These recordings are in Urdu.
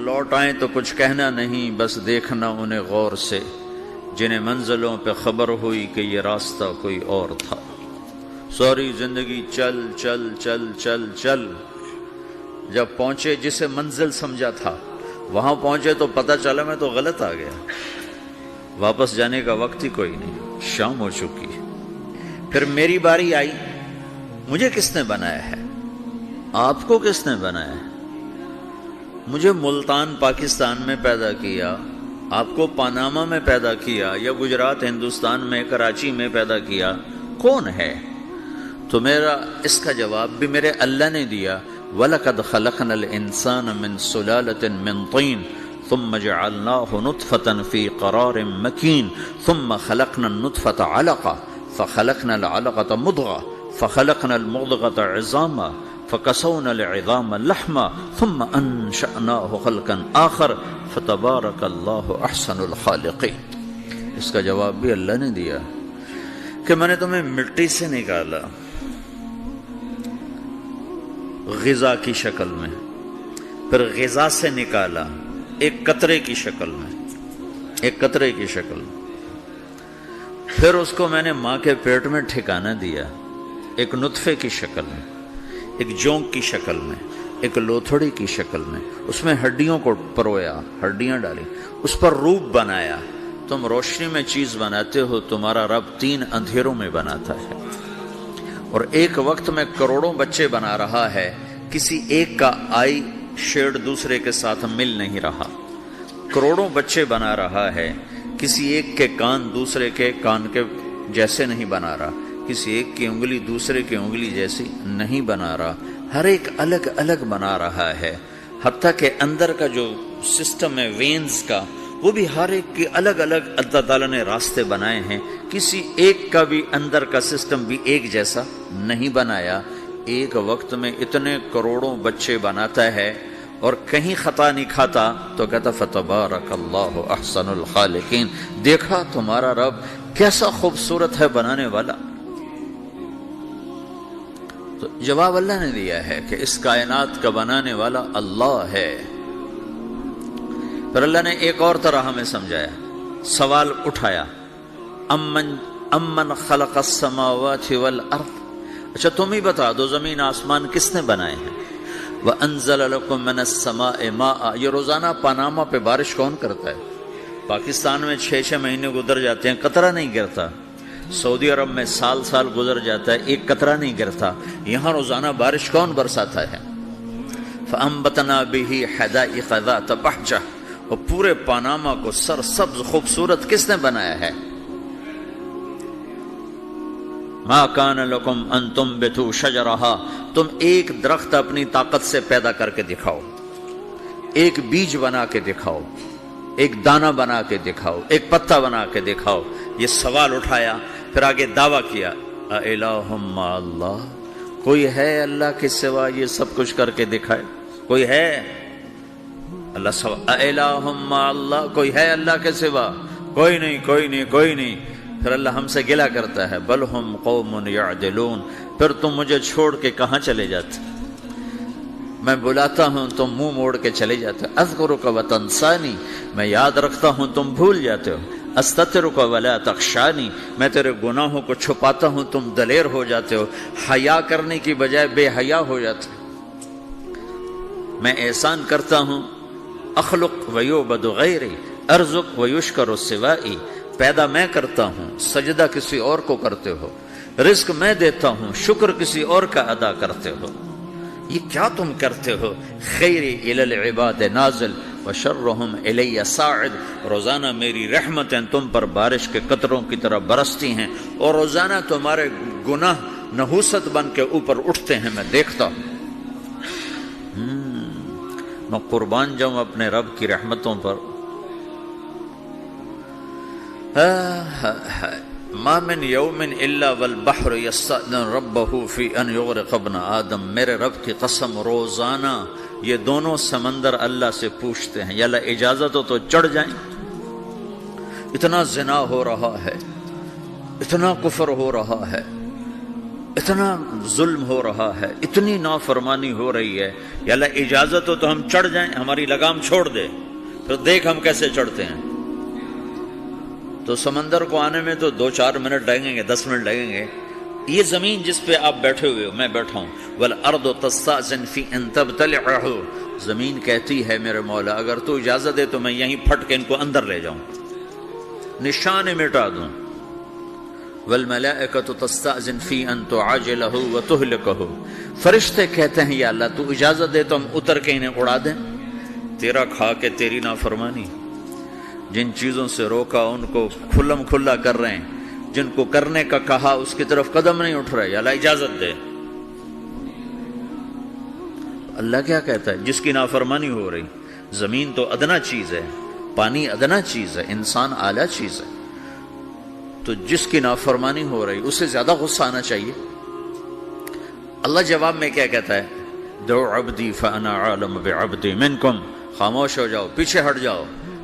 لوٹ آئیں تو کچھ کہنا نہیں، بس دیکھنا انہیں غور سے، جنہیں منزلوں پہ خبر ہوئی کہ یہ راستہ کوئی اور تھا۔ ساری زندگی چل چل چل چل چل، جب پہنچے جسے منزل سمجھا تھا وہاں پہنچے تو پتہ چلا میں تو غلط آ گیا، واپس جانے کا وقت ہی کوئی نہیں، شام ہو چکی۔ پھر میری باری آئی، مجھے کس نے بنایا ہے؟ آپ کو کس نے بنایا ہے؟ مجھے ملتان پاکستان میں پیدا کیا، آپ کو پاناما میں پیدا کیا، یا گجرات ہندوستان میں کراچی میں پیدا کیا، کون ہے؟ تو میرا اس کا جواب بھی میرے اللہ نے دیا، وَلَقَدْ خَلَقْنَا الْإِنسَانَ مِنْ سُلَالَةٍ مِنْ طِينٍ ثُمَّ جَعَلْنَاهُ نُطْفَةً فِي قَرَارٍ مَكِينٍ ثُمَّ خَلَقْنَا النُّطْفَةَ عَلَقَةً فَخَلَقْنَا الْعَلَقَةَ مُضْغَةً فَخَلَقْنَا الْمُضْغَةَ عِظَامًا فَكَسَوْنَا الْعِظَامَ لَحْمًا ثُمَّ أَنشَأْنَاهُ خَلْقًا آخَرَ فَتَبَارَكَ اللَّهُ أَحْسَنُ الْخَالِقِينَ۔ اس کا جواب بھی اللہ نے دیا کہ میں نے تمہیں مٹی سے نکالا غذا کی شکل میں، پھر غذا سے نکالا ایک قطرے کی شکل میں، ایک قطرے کی شکل میں، پھر اس کو میں نے ماں کے پیٹ میں ٹھکانہ دیا ایک نطفے کی شکل میں، ایک جونک کی شکل میں، ایک لوتھڑی کی شکل میں، اس میں ہڈیوں کو پرویا، ہڈیاں ڈالی، اس پر روپ بنایا۔ تم روشنی میں چیز بناتے ہو، تمہارا رب 3 اندھیروں میں بناتا ہے، اور ایک وقت میں کروڑوں بچے بنا رہا ہے، کسی ایک کا آئی شیڈ دوسرے کے ساتھ مل نہیں رہا، کروڑوں بچے بنا رہا ہے، کسی ایک کے کان دوسرے کے کان کے جیسے نہیں بنا رہا، کسی ایک کی انگلی دوسرے کی انگلی جیسی نہیں بنا رہا، ہر ایک الگ الگ بنا رہا ہے، حتیٰ کہ اندر کا جو سسٹم ہے وینز کا، وہ بھی ہر ایک کی الگ الگ اللہ تعالیٰ نے راستے بنائے ہیں، کسی ایک کا بھی اندر کا سسٹم بھی ایک جیسا نہیں بنایا۔ ایک وقت میں اتنے کروڑوں بچے بناتا ہے اور کہیں خطا نہیں کھاتا، تو کہتا فتبارک اللہ احسن الخالقین، دیکھا تمہارا رب کیسا خوبصورت ہے بنانے والا۔ تو جواب اللہ نے دیا ہے کہ اس کائنات کا بنانے والا اللہ ہے۔ پھر اللہ نے ایک اور طرح ہمیں سمجھایا، سوال اٹھایا، امن خلق السماوات والارض، اچھا تم ہی بتا دو زمین آسمان کس نے بنائے ہیں؟ وَأَنزَلَ لَكُم مِّنَ السَّمَاءِ مَاءً، یہ روزانہ پاناما پہ بارش کون کرتا ہے؟ پاکستان میں 6 مہینے گزر جاتے ہیں، قطرہ نہیں گرتا، سعودی عرب میں سال گزر جاتا ہے، ایک قطرہ نہیں گرتا، یہاں روزانہ بارش کون برساتا ہے؟ فَأَنبَتْنَا بِهِ حَدَائِقَ ذَاتَ بَهْجَةٍ، اور پورے پاناما کو سرسبز خوبصورت کس نے بنایا ہے؟ ما کان لکم ان تنبتوا شجرہا، تم ایک درخت اپنی طاقت سے پیدا کر کے دکھاؤ، ایک بیج بنا کے دکھاؤ، ایک دانہ بنا کے دکھاؤ، ایک پتا بنا کے دکھاؤ۔ یہ سوال اٹھایا، پھر آگے دعویٰ کیا، اِلٰہٌ مع اللہ، کوئی ہے اللہ کے سوا یہ سب کچھ کر کے دکھائے؟ کوئی ہے؟ اللہ سوا اِلٰہٌ مع اللہ، کوئی ہے اللہ کے سوا؟ کوئی نہیں، کوئی نہیں، کوئی نہیں۔ پھر اللہ ہم سے گلہ کرتا ہے، بل ہم قوم یعدلون، پھر تم مجھے چھوڑ کے کہاں چلے جاتے؟ میں بلاتا ہوں تم منہ موڑ کے چلے جاتے ہو، اذکرک وتنسانی، میں یاد رکھتا ہوں تم بھول جاتے ہو، استترک ولا تخشانی، میں تیرے گناہوں کو چھپاتا ہوں تم دلیر ہو جاتے ہو، حیا کرنے کی بجائے بے حیا ہو جاتے ہو۔ میں احسان کرتا ہوں، اخلق ویعبد غیری، ارزق ویشکر سوائی، پیدا میں کرتا ہوں، سجدہ کسی اور کو کرتے ہو، رزق میں دیتا ہوں، شکر کسی اور کا ادا کرتے ہو، یہ کیا تم کرتے ہو؟ خیری الی العباد نازل وشرہم الی صاعد، روزانہ میری رحمتیں تم پر بارش کے قطروں کی طرح برستی ہیں، اور روزانہ تمہارے گناہ نحوست بن کے اوپر اٹھتے ہیں، میں دیکھتا ہوں۔ میں قربان جاؤں اپنے رب کی رحمتوں پر۔ ما من یوم الا والبحر یستأذن ربہ فی ان یغرق ابن آدم، میرے رب کی قسم روزانہ یہ دونوں سمندر اللہ سے پوچھتے ہیں، یا اللہ اجازت ہو تو چڑھ جائیں، اتنا زنا ہو رہا ہے، اتنا کفر ہو رہا ہے، اتنا ظلم ہو رہا ہے، اتنی نافرمانی ہو رہی ہے، یا اللہ اجازت ہو تو ہم چڑھ جائیں، ہماری لگام چھوڑ دے، پھر دیکھ ہم کیسے چڑھتے ہیں۔ تو سمندر کو آنے میں تو 2-4 منٹ لگیں گے، 10 منٹ لگیں گے۔ یہ زمین جس پہ آپ بیٹھے ہوئے ہو، میں بیٹھا ہوں، وَالْأَرْضُ تَسْتَأْذِنُ فِي أَن تَبْتَلِعَهُ، زمین کہتی ہے میرے مولا اگر تو اجازت دے تو میں یہیں پھٹ کے ان کو اندر لے جاؤں، نشان مٹا دوں۔ وَالْمَلَائِكَةُ تَسْتَأْذِنُ فِي أَن تُعَاجِلَهُ وَتُهْلِكَهُ، فرشتے کہتے ہیں یا اللہ تو اجازت دے تو ہم اتر کے انہیں اڑا دیں، تیرا کھا کے تیری نافرمانی۔ جن چیزوں سے روکا ان کو کھلم کھلا کر رہے ہیں، جن کو کرنے کا کہا اس کی طرف قدم نہیں اٹھ رہے، یا اللہ اجازت دے۔ اللہ کیا کہتا ہے؟ جس کی نافرمانی ہو رہی، زمین تو ادنا چیز ہے، پانی ادنا چیز ہے، انسان اعلیٰ چیز ہے، تو جس کی نافرمانی ہو رہی اسے زیادہ غصہ آنا چاہیے۔ اللہ جواب میں کیا کہتا ہے؟ دو عبدی فانا عالم بعبدی منکم، خاموش ہو جاؤ، پیچھے ہٹ جاؤ،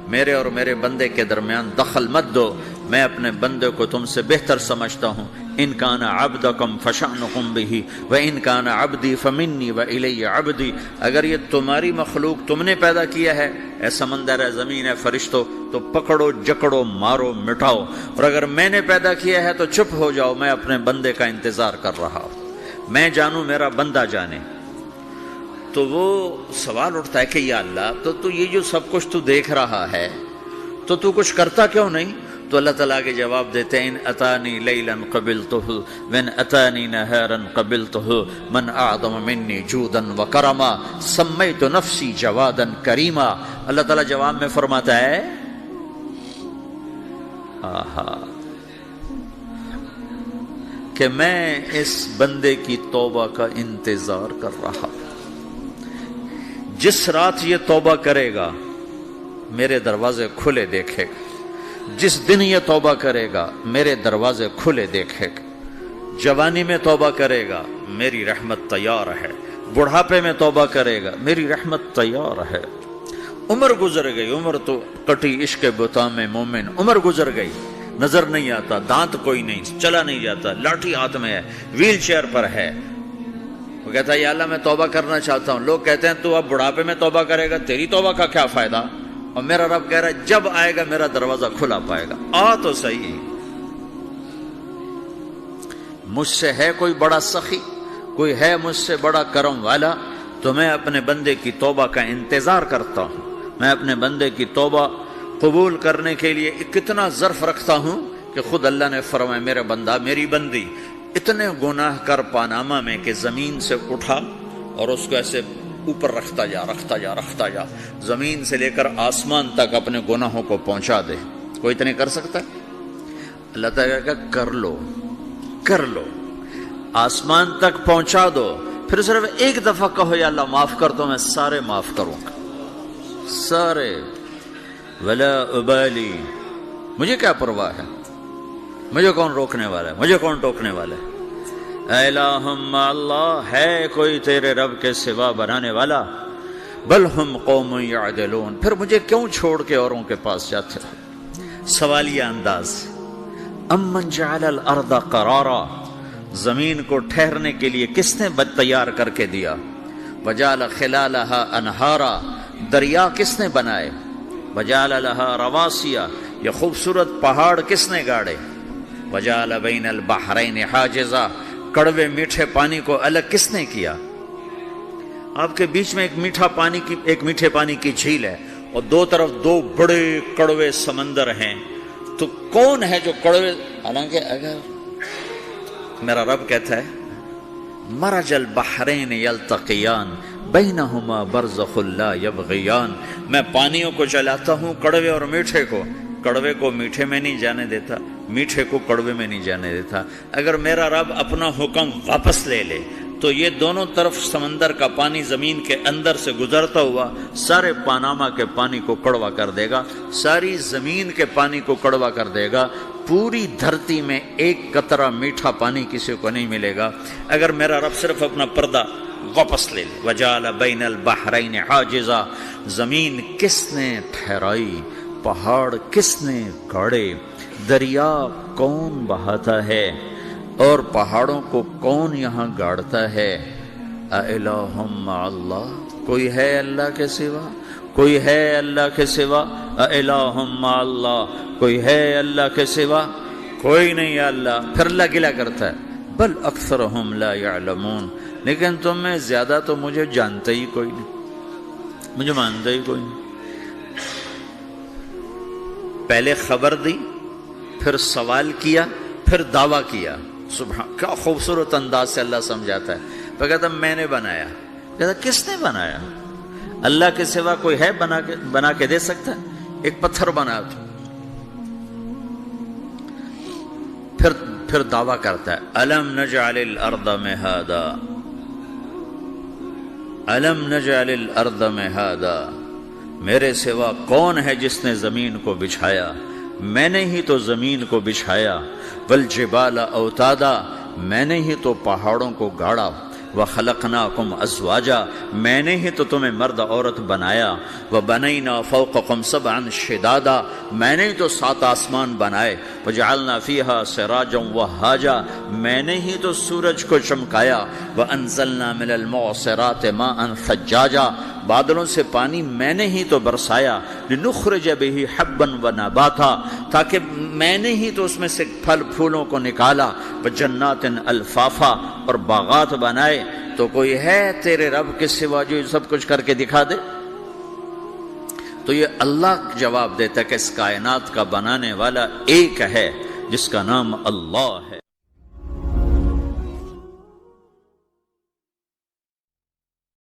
میرے اور میرے بندے کے درمیان دخل مت دو، میں اپنے بندے کو تم سے بہتر سمجھتا ہوں۔ ان کان عبدکم فشأنکم بہ وان کان عبدی فمنی والی عبدی، اگر یہ تمہاری مخلوق تم نے پیدا کیا ہے، اے سمندر ہے، زمین ہے، فرشتوں، تو پکڑو جکڑو مارو مٹاؤ، اور اگر میں نے پیدا کیا ہے تو چپ ہو جاؤ، میں اپنے بندے کا انتظار کر رہا ہوں، میں جانوں میرا بندہ جانے۔ تو وہ سوال اٹھتا ہے کہ یا اللہ تو یہ جو سب کچھ تو دیکھ رہا ہے تو کچھ کرتا کیوں نہیں؟ تو اللہ تعالیٰ کے جواب دیتے ہیں ان اتانی لیلا قبلتہ وان اتانی نہارا قبلتہ من اعظم منی جودا وکرما سمیت نفسی جوادا کریما۔ اللہ تعالیٰ جواب میں فرماتا ہے کہ میں اس بندے کی توبہ کا انتظار کر رہا ہوں، جس رات یہ توبہ کرے گا میرے دروازے کھلے دیکھے گا، جس دن یہ توبہ کرے گا میرے دروازے کھلے دیکھے گا، جوانی میں توبہ کرے گا میری رحمت تیار ہے، بڑھاپے میں توبہ کرے گا میری رحمت تیار ہے۔ عمر گزر گئی، عمر تو کٹی عشق بتا میں مومن، عمر گزر گئی، نظر نہیں آتا، دانت کوئی نہیں، چلا نہیں جاتا، لاٹھی ہاتھ میں ہے، ویل چیئر پر ہے، وہ کہتا ہے یا اللہ میں توبہ کرنا چاہتا ہوں۔ لوگ کہتے ہیں تو اب بڑھاپے میں توبہ کرے گا، تیری توبہ کا کیا فائدہ؟ اور میرا رب کہہ رہا ہے جب آئے گا میرا دروازہ کھلا پائے گا، آ تو صحیح۔ مجھ سے ہے کوئی بڑا سخی، کوئی ہے مجھ سے بڑا کرم والا، تو میں اپنے بندے کی توبہ کا انتظار کرتا ہوں، میں اپنے بندے کی توبہ قبول کرنے کے لیے کتنا ظرف رکھتا ہوں کہ خود اللہ نے فرمایا میرا بندہ میری بندی اتنے گناہ کر پاناما میں کہ زمین سے اٹھا اور اس کو ایسے اوپر رکھتا جا، زمین سے لے کر آسمان تک اپنے گناہوں کو پہنچا دے۔ کوئی اتنے کر سکتا ہے؟ اللہ تعالیٰ کا کر لو، آسمان تک پہنچا دو، پھر صرف ایک دفعہ کہو یا اللہ معاف کر دو، میں سارے معاف کروں گا، سارے، ولا ابالی، مجھے کیا پرواہ ہے، مجھے کون روکنے والا ہے، مجھے کون ٹوکنے والا ہے؟ الہم اللہ، ہے کوئی تیرے رب کے سوا بنانے والا؟ بل ہم قوم یعدلون، پھر مجھے کیوں چھوڑ کے اوروں کے پاس جاتے ہو؟ سوالیہ انداز۔ امن جعل الارض قرارا، زمین کو ٹھہرنے کے لیے کس نے تیار کر کے دیا؟ وجعل خلالہا انہارا، دریا کس نے بنائے؟ وجعل لہا رواسیا، یہ خوبصورت پہاڑ کس نے گاڑے؟ وجعل بین البحرین حاجزا، کڑوے میٹھے پانی کو الگ کس نے کیا؟ آپ کے بیچ میں ایک میٹھے پانی کی جھیل ہے اور دو طرف دو بڑے کڑوے سمندر ہیں، تو کون ہے جو کڑوے؟ حالانکہ اگر میرا رب کہتا ہے مرج البحرین یلتقیان بینہما برزخ لا یبغیان، میں پانیوں کو چلاتا ہوں، کڑوے اور میٹھے کو، کڑوے کو میٹھے میں نہیں جانے دیتا، میٹھے کو کڑوے میں نہیں جانے دیتا۔ اگر میرا رب اپنا حکم واپس لے لے تو یہ دونوں طرف سمندر کا پانی زمین کے اندر سے گزرتا ہوا سارے پاناما کے پانی کو کڑوا کر دے گا، ساری زمین کے پانی کو کڑوا کر دے گا، پوری دھرتی میں ایک قطرہ میٹھا پانی کسی کو نہیں ملے گا اگر میرا رب صرف اپنا پردہ واپس لے لے۔ وجعل بین البحرین حاجزا، زمین کس نے ٹھہرائی، پہاڑ کس نے گاڑے، دریا کون بہاتا ہے؟ اور پہاڑوں کو کون یہاں گاڑتا ہے؟ اِلَٰهٌ مَّعَ اللَّهِ، کوئی ہے اللہ کے سوا؟ کوئی ہے اللہ کے سوا؟ اِلَٰهٌ مَّعَ اللَّهِ، کوئی ہے اللہ کے سوا؟ کوئی نہیں ہے اللہ۔ پھر اللہ گلہ کرتا ہے بل اکثرہم لا یعلمون، لیکن تم میں زیادہ تو مجھے جانتا ہی کوئی نہیں، مجھے مانتا ہی کوئی نہیں۔ پہلے خبر دی، پھر سوال کیا، پھر دعویٰ کیا۔ سبحان، کیا خوبصورت انداز سے اللہ سمجھاتا ہے۔ وہ کہتا میں نے بنایا، کہتا کس نے بنایا؟ اللہ کے سوا کوئی ہے بنا کے دے سکتا ہے؟ ایک پتھر بنا تو پھر دعویٰ کرتا ہے الم نجعل الارض مہادا، الم نجعل الارض مہادا، میرے سوا کون ہے جس نے زمین کو بچھایا؟ میں نے ہی تو زمین کو بچھایا۔ والجبال اوتادا، میں نے ہی تو پہاڑوں کو گاڑا۔ وخلقناکم ازواجا، میں نے ہی تو تمہیں مرد عورت بنایا۔ وبنینا فوقکم سبعا شدادا، میں نے ہی تو 7 آسمان بنائے۔ وجعلنا فیہا سراجا وہاجا، میں نے ہی تو سورج کو چمکایا۔ وانزلنا من المعصرات ماء ثجاجا، بادلوں سے پانی میں نے ہی تو برسایا۔ لنخرج به حبا ونباتا، تاکہ میں نے ہی تو اس میں سے پھل پھولوں کو نکالا۔ وجنات الفافا، اور باغات بنائے۔ تو کوئی ہے تیرے رب کے سوا جو سب کچھ کر کے دکھا دے؟ تو یہ اللہ جواب دیتا ہے کہ اس کائنات کا بنانے والا ایک ہے جس کا نام اللہ ہے۔